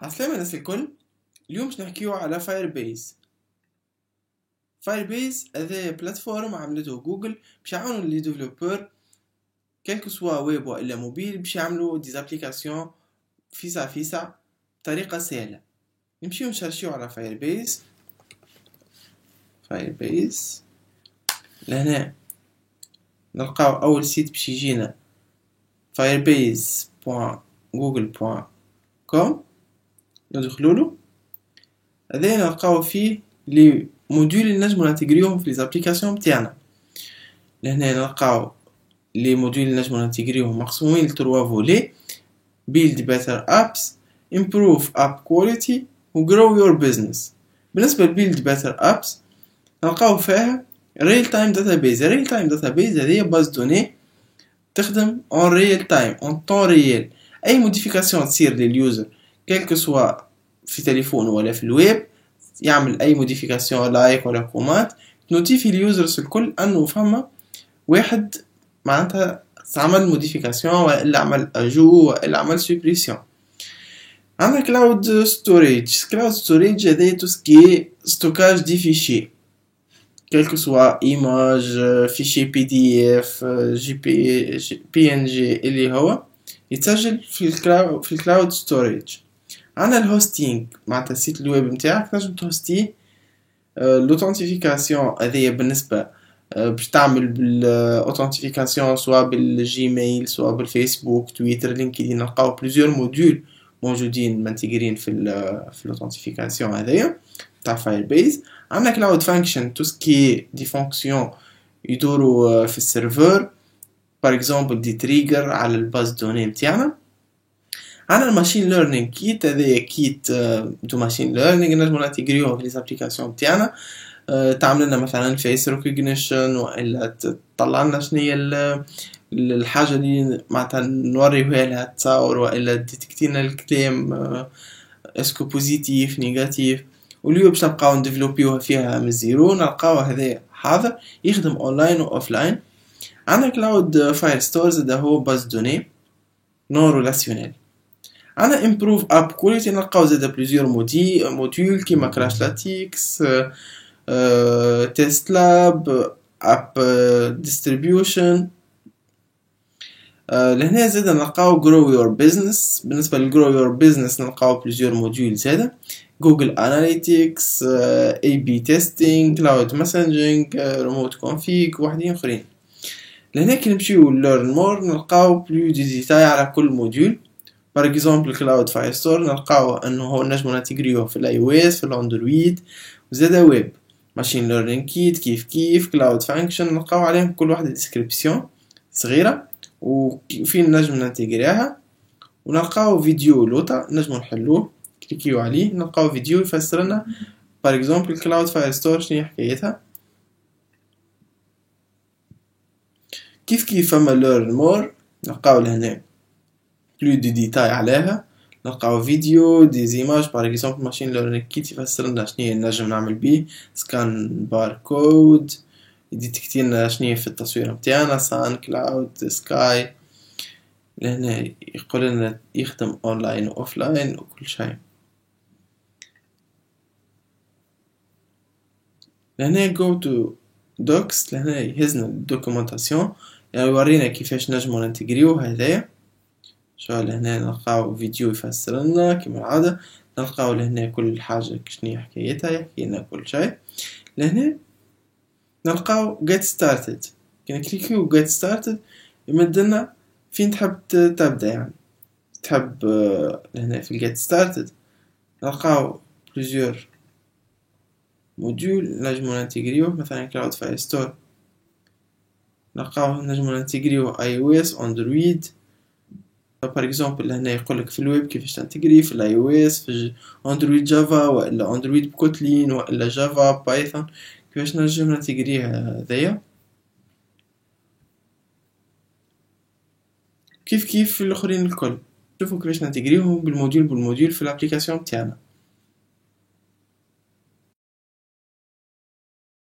عسلامة الناس الكل. اليوم باش نحكيو على فاير بيز. فاير بيز هذا بلاتفورم عملته جوجل باش يعاونوا لي ديفلوبور كلكو سوا ويب والا موبيل باش يعملوا دي ابليكاسيون فيسا بطريقه سهله. نمشيو نشرشيو على فاير بيز لهنا نلقاو اول سيت باش يجينا firebase.google.com. ندخلولو هذا نلقاو فيه لي موديول اللي نجمو نانتيغريوهم في لي زابليكاسيون بتاعنا. لهنا نلقاو لي موديول اللي نجمو نانتيغريوهم مقسومين لتروا فولي: build better apps, improve app quality و grow your business. بالنسبة ل build better apps نلقاو فيها real time database. real time database هذه باز دوني تخدم en real time en temps réel. اي موديفيكاسيون تصير لليوزر كلكو سوا في تليفون ولا في الويب، يعمل اي موديفيكاسيون لايك ولا كومات، نوتيفي اليوزرز الكل انه فما واحد معناتها عمل موديفيكاسيون ولا عمل اجو ولا عمل سوبريسيون. عندنا كلاود ستوريج هذا تو سكي ستوكاج دي فيشي كلكو سوا ايماج، فيشي بي دي اف، بي ان جي اللي هو يتسجل في الكلاود ستوريج. عندنا الهوستينج معناتها السيت الويب نتاعك تنجم تهوستيه. لوثنتيفيكاسيون هذه بالنسبه باش تعمل بالاوثنتيفيكاسيون سواء بالجيميل سواء بالفيسبوك تويتر لينكدين. نلقاو بليزيور موديول موجودين منتجرين في الاوثنتيفيكاسيون هذيا تاع فاير بيز. عندنا كلاود فانكشن تو سكي دي فونكسيون يدوروا في السيرفر، بار اكزومبل دي تريجر على الباز دوني نتاعنا. عندنا الماشين ليرنينغ كيت، هذا كيت دو ماشين ليرنينغ نجمو نانتيغريوه في لي زابليكاسيون تاعنا. تعمل لنا مثلا فيس ريكوغنيشن والا تطلع لنا شنيا الحاجه اللي معناتها نوريوها لها تصاور والا ديتكتينا الكلام اسكو بوزيتيف نيجاتيف. واليوم باش نبقاو نديفلوبيوها فيها من الزيرو. نلقاو هذا حاضر يخدم اونلاين واوفلاين. عندنا كلاود فاير ستورز هذا هو باز دوني نون ريلاسيونيل. عندنا improve app quality نلقاو زادا بليزيور موديول كيما كراش لاتيكس، تيست لاب، اب ديستريبيوشن. لهنا زادا نلقاو grow your business. بالنسبة ل grow your business نلقاو بليزيور موديول زادا: جوجل اناليتيكس، اي بي تيستينج، كلاود مسنجينج، ريموت كونفيج وواحدين اخرين. لهنا كي نمشيو learn more نلقاو بلو دي ديتاي على كل موديول. بار اكزومبل كلاود فاير ستور نلقاو انه هو نجمو نانتيغريوه في الاي او اس في الاندرويد وزادا ويب. ماشين ليرنينغ كيت كيف كلاود فانكشن نلقاو عليهم كل واحده ديسكريبسيون صغيره وفين نجم نانتيغريها. ونلقاو فيديو لوطا نجمو نحلوه، كليكيو عليه نلقاو فيديو يفسر لنا بار اكزومبل كلاود فاير ستور شنو حكايتها. كيف فما ليرن مور نلقاو لهنا بلو دي ديتاي عليها. نلقاو فيديو دي زيماج بار اكزومبل ماشين ليرنينغ كيت يفسر لنا شنو نجم نعمل بيه سكان باركود، يديتكتي لنا شنو في التصوير نتاعنا سان كلاود سكاي. لهنا يقول لنا يخدم اونلاين واوفلاين وكل شيء. لهنا جو تو دوكس، لهنا يهزنا الدوكيومنتاسيون يعني يورينا كيفاش نجمو ننتجريو هذايا. شو لهنا نلقاو فيديو يفسر لنا كما العادة. نلقاو لهنا كل حاجة شنو حكايتها يحكي لنا كل شيء. لهنا نلقاو get started. كي نكليكيو get started يمدلنا فين تحب تبدأ يعني تحب. لهنا في get started نلقاو plusieurs موديول نجمو نانتيغريوه مثلا كلاود فاير ستور نلقاو نجمو نانتيغريوه iOS اندرويد. بار اكزومبل هنا يقولك في الويب كيفاش تنتجري في الاي او اس في اندرويد جافا والا اندرويد بكوتلين والا جافا بايثون كيفاش نجم ننتجريها هذايا. كيف في الاخرين الكل شوفوا كيفاش ننتجريهم بالموديول في الابليكاسيون تاعنا.